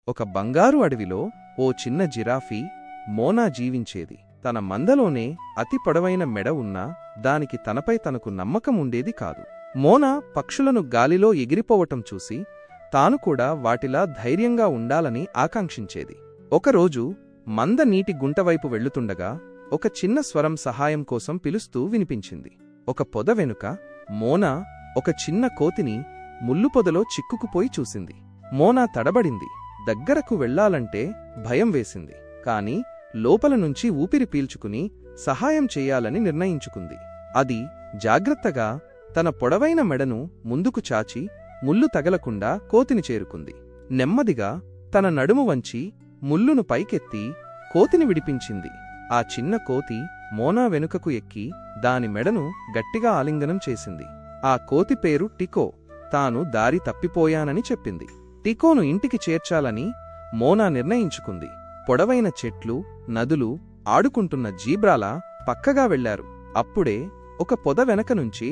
ఒక బంగారు అడవిలో ఓ చిన్న జిరాఫీ మోనా జీవించేది. తన మందలోనే అతి పొడవైన మెడ ఉన్నా దానికి తనపై తనకు నమ్మకం ఉండేది కాదు. మోనా పక్షులను గాలిలో ఎగిరిపోవటం చూసి తాను కూడా వాటిలా ధైర్యంగా ఉండాలని ఆకాంక్షించేది. ఒకరోజు మంద నీటి గుంటవైపు వెళ్లుతుండగా ఒక చిన్న స్వరం సహాయం కోసం పిలుస్తూ వినిపించింది. ఒక పొద వెనుక మోనా ఒక చిన్న కోతిని ముల్లుపొదలో చిక్కుకుపోయి చూసింది. మోనా తడబడింది. దగ్గరకు వెళ్లాలంటే భయం వేసింది. కాని లోపల నుంచి ఊపిరి పీల్చుకుని సహాయం చెయ్యాలని నిర్ణయించుకుంది. అది జాగ్రత్తగా తన పొడవైన మెడను ముందుకు చాచి ముల్లు తగలకుండా కోతిని చేరుకుంది. నెమ్మదిగా తన నడుము వంచి ముల్లును పైకెత్తి కోతిని విడిపించింది. ఆ చిన్న కోతి మోనా వెనుకకు ఎక్కి దాని మెడను గట్టిగా ఆలింగనం చేసింది. ఆ కోతి పేరు టికో. తాను దారి తప్పిపోయానని చెప్పింది. టికోను ఇంటికి చేర్చాలని మోనా నిర్ణయించుకుంది. పొడవైన చెట్లు, నదులు, ఆడుకుంటున్న జీబ్రాలా పక్కగా వెళ్లారు. అప్పుడే ఒక పొద వెనక నుంచి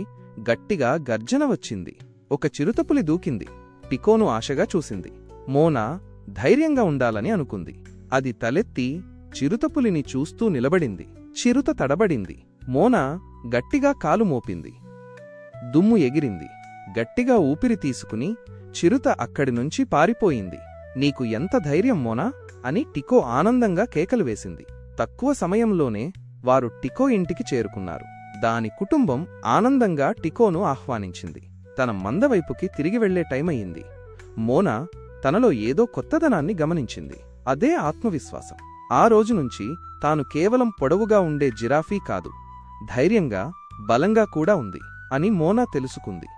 గట్టిగా గర్జన వచ్చింది. ఒక చిరుతపులి దూకింది. టికోను ఆశగా చూసింది. మోనా ధైర్యంగా ఉండాలని అనుకుంది. అది తలెత్తి చిరుతపులిని చూస్తూ నిలబడింది. చిరుత తడబడింది. మోనా గట్టిగా కాలు మోపింది. దుమ్ము ఎగిరింది. గట్టిగా ఊపిరి తీసుకుని చిరుత అక్కడినుంచి పారిపోయింది. నీకు ఎంత ధైర్యం మోనా అని టికో ఆనందంగా కేకలు వేసింది. తక్కువ సమయంలోనే వారు టికో ఇంటికి చేరుకున్నారు. దాని కుటుంబం ఆనందంగా టికోను ఆహ్వానించింది. తన మందవైపుకి తిరిగి వెళ్లే టైమయ్యింది. మోనా తనలో ఏదో కొత్తదనాన్ని గమనించింది. అదే ఆత్మవిశ్వాసం. ఆ రోజునుంచి తాను కేవలం పొడవుగా ఉండే జిరాఫీ కాదు, ధైర్యంగా, బలంగా కూడా ఉంది అని మోనా తెలుసుకుంది.